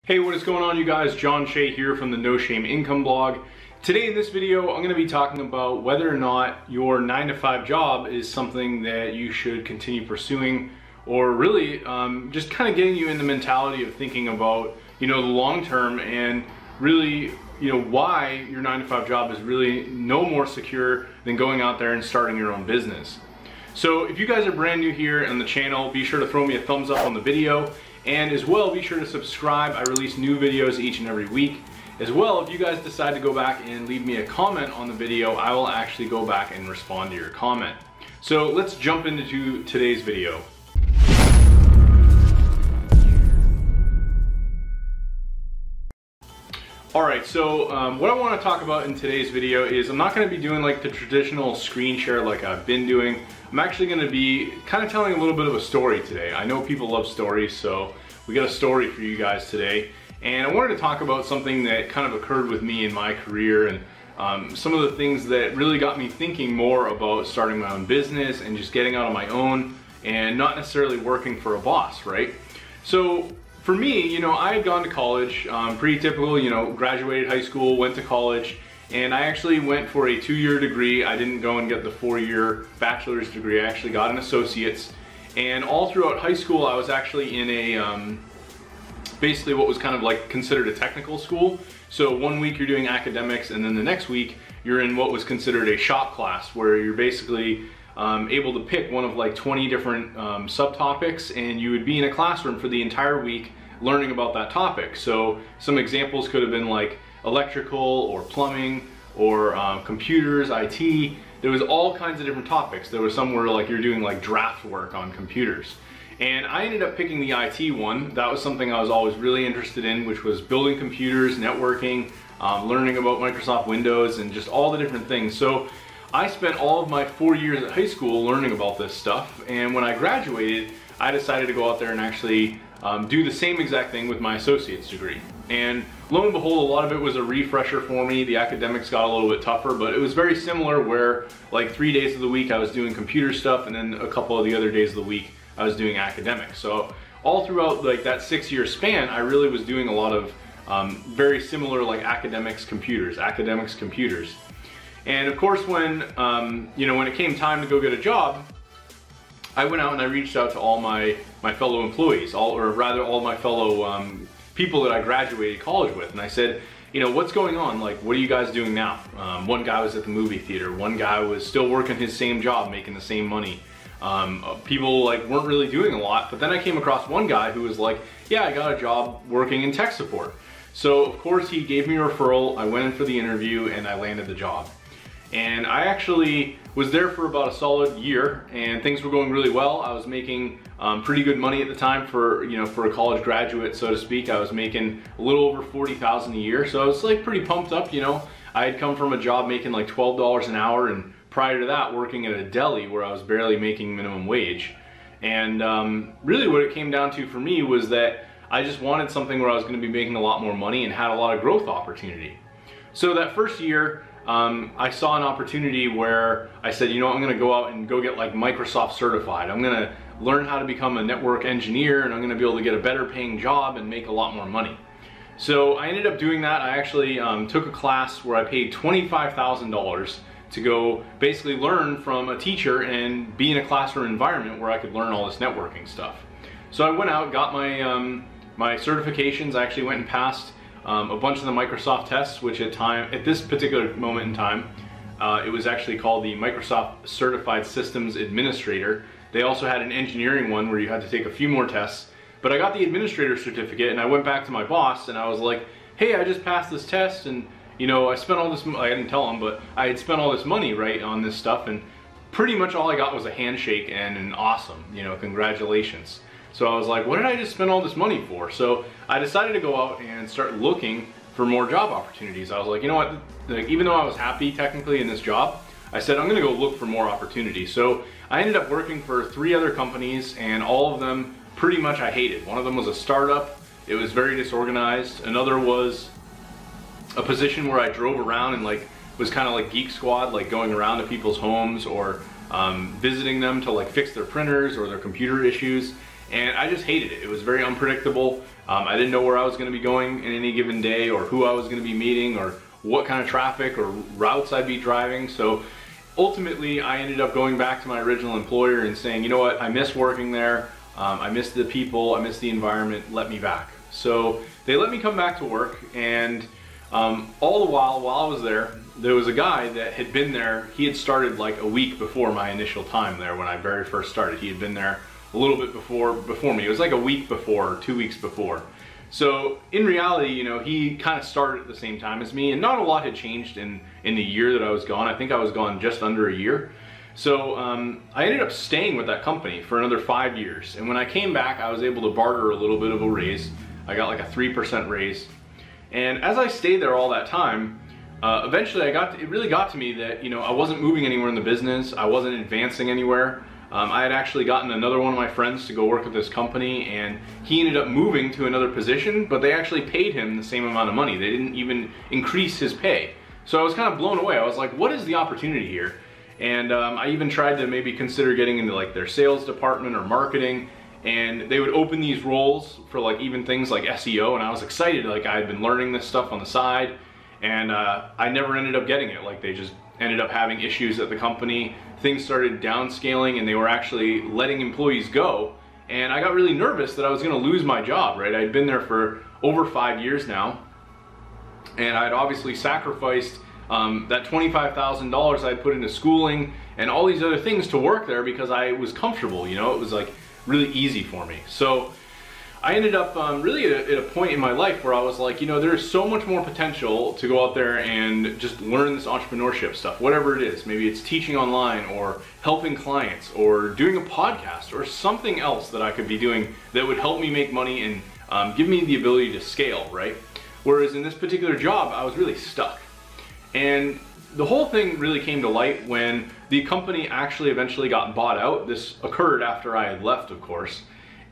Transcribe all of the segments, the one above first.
Hey, what is going on, you guys? John Shea here from the No Shame Income blog. Today in this video, I'm going to be talking about whether or not your 9-to-5 job is something that you should continue pursuing, or really just kind of getting you in the mentality of thinking about, the long term and really, why your 9-to-5 job is really no more secure than going out there and starting your own business. So if you guys are brand new here on the channel, be sure to throw me a thumbs up on the video. And as well, be sure to subscribe. I release new videos each and every week. As well, if you guys decide to go back and leave me a comment on the video, I will actually go back and respond to your comment. So let's jump into today's video. Alright, so what I want to talk about in today's video is I'm not going to be doing like the traditional screen share like I've been doing. I'm actually going to be kind of telling a little bit of a story today. I know people love stories, so we got a story for you guys today. And I wanted to talk about something that kind of occurred with me in my career and some of the things that really got me thinking more about starting my own business and just getting out on my own and not necessarily working for a boss, right? So for me, I had gone to college, pretty typical, graduated high school, went to college, and I actually went for a 2-year degree. I didn't go and get the 4-year bachelor's degree. I actually got an associate's. And all throughout high school, I was actually in a, basically what was kind of like considered a technical school. So one week you're doing academics, and then the next week you're in what was considered a shop class, where you're basically able to pick one of like 20 different subtopics, and you would be in a classroom for the entire week learning about that topic. So some examples could have been like electrical or plumbing or computers, IT. There was all kinds of different topics. There was some where like you're doing like draft work on computers. And I ended up picking the IT one. That was something I was always really interested in, which was building computers, networking, learning about Microsoft Windows, and just all the different things. So I spent all of my 4 years at high school learning about this stuff, and when I graduated, I decided to go out there and actually do the same exact thing with my associate's degree. And lo and behold, a lot of it was a refresher for me. The academics got a little bit tougher, but it was very similar, where like 3 days of the week I was doing computer stuff, and then a couple of the other days of the week I was doing academics. So all throughout like that 6-year span, I really was doing a lot of very similar like academics computers. And of course, when when it came time to go get a job, I went out and I reached out to all my fellow employees, all my fellow people that I graduated college with, and I said, what's going on? Like, what are you guys doing now? One guy was at the movie theater. One guy was still working his same job, making the same money. People like weren't really doing a lot, but then I came across one guy who was like, yeah, I got a job working in tech support. So of course he gave me a referral. I went in for the interview and I landed the job. And I actually was there for about a solid year, and things were going really well. I was making pretty good money at the time for for a college graduate, so to speak. I was making a little over $40,000 a year, so I was like pretty pumped up. I had come from a job making like $12 an hour, and prior to that working at a deli where I was barely making minimum wage. And really what it came down to for me was that I just wanted something where I was going to be making a lot more money and had a lot of growth opportunity. So that first year, I saw an opportunity where I said, I'm going to go out and go get like Microsoft certified. I'm going to learn how to become a network engineer, and I'm going to be able to get a better paying job and make a lot more money. So I ended up doing that. I actually took a class where I paid $25,000 to go basically learn from a teacher and be in a classroom environment where I could learn all this networking stuff. So I went out, got my my certifications. I actually went and passed a bunch of the Microsoft tests, which at this particular moment in time, it was actually called the Microsoft Certified Systems Administrator. They also had an engineering one where you had to take a few more tests, but I got the administrator certificate, and I went back to my boss and I was like, hey, I just passed this test, and I spent all this, I didn't tell him, but I had spent all this money, right, on this stuff, and pretty much all I got was a handshake and an awesome, congratulations. So I was like, what did I just spend all this money for? So I decided to go out and start looking for more job opportunities. I was like, what, like, even though I was happy technically in this job, I said, I'm gonna go look for more opportunities. So I ended up working for 3 other companies, and all of them pretty much I hated. One of them was a startup. It was very disorganized. Another was a position where I drove around and like was kind of like Geek Squad, like going around to people's homes or visiting them to like fix their printers or their computer issues. and I just hated it. It was very unpredictable. I didn't know where I was going to be going in any given day, or who I was going to be meeting, or what kind of traffic or routes I'd be driving. So ultimately, I ended up going back to my original employer and saying, you know what, I miss working there. I miss the people, I miss the environment, let me back. So they let me come back to work, and all the while I was there was a guy that had been there. He had started like a week before my initial time there when I very first started. He had been there a little bit before me. It was like a week before, or 2 weeks before. So in reality, you know, he kind of started at the same time as me, and not a lot had changed in the year that I was gone. I think I was gone just under a year. So I ended up staying with that company for another 5 years. And when I came back, I was able to barter a little bit of a raise. I got like a 3% raise. And as I stayed there all that time, eventually it really got to me that, you know, I wasn't moving anywhere in the business. I wasn't advancing anywhere. I had actually gotten another one of my friends to go work at this company, and he ended up moving to another position, but they actually paid him the same amount of money. They didn't even increase his pay. So I was kind of blown away. I was like, what is the opportunity here? And I even tried to maybe consider getting into like their sales department or marketing, and they would open these roles for like even things like SEO, and I was excited. Like I had been learning this stuff on the side, and I never ended up getting it. Like they just ended up having issues at the company. Things started downscaling, and they were actually letting employees go. And I got really nervous that I was gonna lose my job, right? I'd been there for over 5 years now, and I'd obviously sacrificed that $25,000 I had put into schooling and all these other things to work there because I was comfortable, you know, it was like really easy for me. So I ended up really at a point in my life where I was like, you know, there's so much more potential to go out there and just learn this entrepreneurship stuff, whatever it is. Maybe it's teaching online or helping clients or doing a podcast or something else that I could be doing that would help me make money and give me the ability to scale, right? Whereas in this particular job, I was really stuck. And the whole thing really came to light when the company actually eventually got bought out. This occurred after I had left, of course.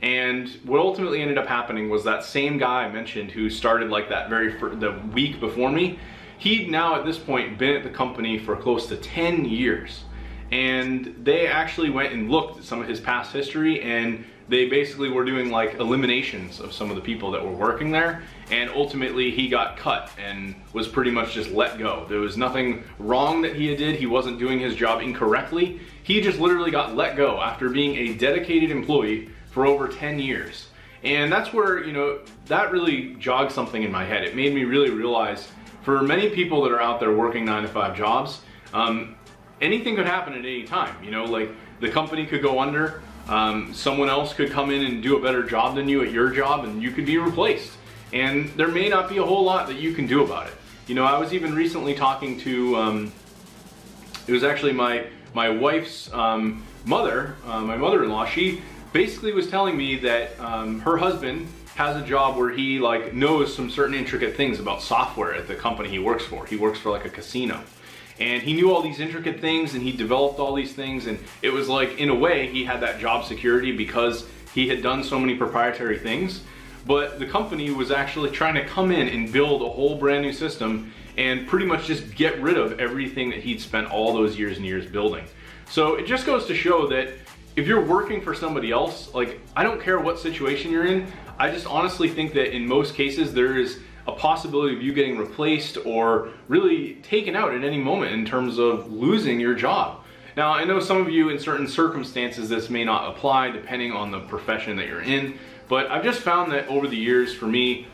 And what ultimately ended up happening was that same guy I mentioned who started like the week before me, he'd now at this point been at the company for close to 10 years. And they actually went and looked at some of his past history, and they basically were doing like eliminations of some of the people that were working there, and ultimately he got cut and was pretty much just let go. There was nothing wrong that he did. He wasn't doing his job incorrectly. He just literally got let go after being a dedicated employee for over 10 years. And that's where, you know, that really jogged something in my head. It made me really realize for many people that are out there working 9-to-5 jobs, anything could happen at any time. You know, like the company could go under, someone else could come in and do a better job than you at your job, and you could be replaced. And there may not be a whole lot that you can do about it. You know, I was even recently talking to, it was actually my wife's mother, my mother-in-law. She basically was telling me that her husband has a job where he like knows some certain intricate things about software at the company he works for. He works for like a casino. And he knew all these intricate things, and he developed all these things, and it was like, in a way, he had that job security because he had done so many proprietary things. But the company was actually trying to come in and build a whole brand new system and pretty much just get rid of everything that he'd spent all those years and years building. So it just goes to show that if you're working for somebody else, like, I don't care what situation you're in, I just honestly think that in most cases there is a possibility of you getting replaced or really taken out at any moment in terms of losing your job. Now, I know some of you in certain circumstances this may not apply depending on the profession that you're in, but I've just found that over the years for me,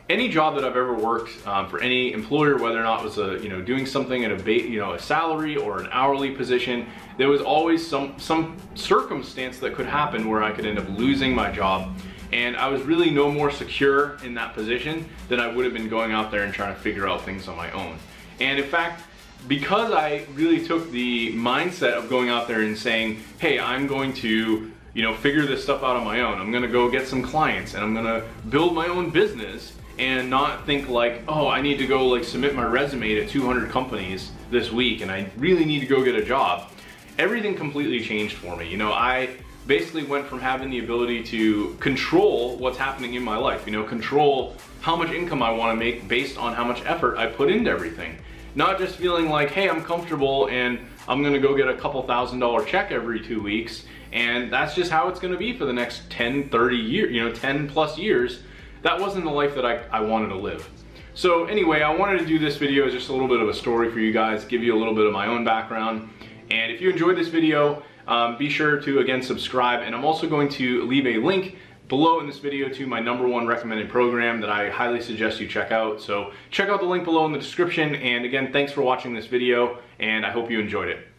any job that I've ever worked for any employer, whether or not it was doing something at a salary or an hourly position, there was always some circumstance that could happen where I could end up losing my job. And I was really no more secure in that position than I would have been going out there and trying to figure out things on my own. And in fact, because I really took the mindset of going out there and saying, hey, I'm going to figure this stuff out on my own. I'm gonna go get some clients and I'm gonna build my own business and not think like, oh, I need to go like submit my resume to 200 companies this week and I really need to go get a job. Everything completely changed for me. I basically went from having the ability to control what's happening in my life, control how much income I want to make based on how much effort I put into everything. Not just feeling like, hey, I'm comfortable and I'm gonna go get a couple $1,000 check every 2 weeks And that's just how it's gonna be for the next 10, 30 years, you know, 10 plus years. That wasn't the life that I wanted to live. So anyway, I wanted to do this video as just a little bit of a story for you guys, give you a little bit of my own background. And if you enjoyed this video, be sure to, again, subscribe. And I'm also going to leave a link below in this video to my #1 recommended program that I highly suggest you check out. So check out the link below in the description. And again, thanks for watching this video, and I hope you enjoyed it.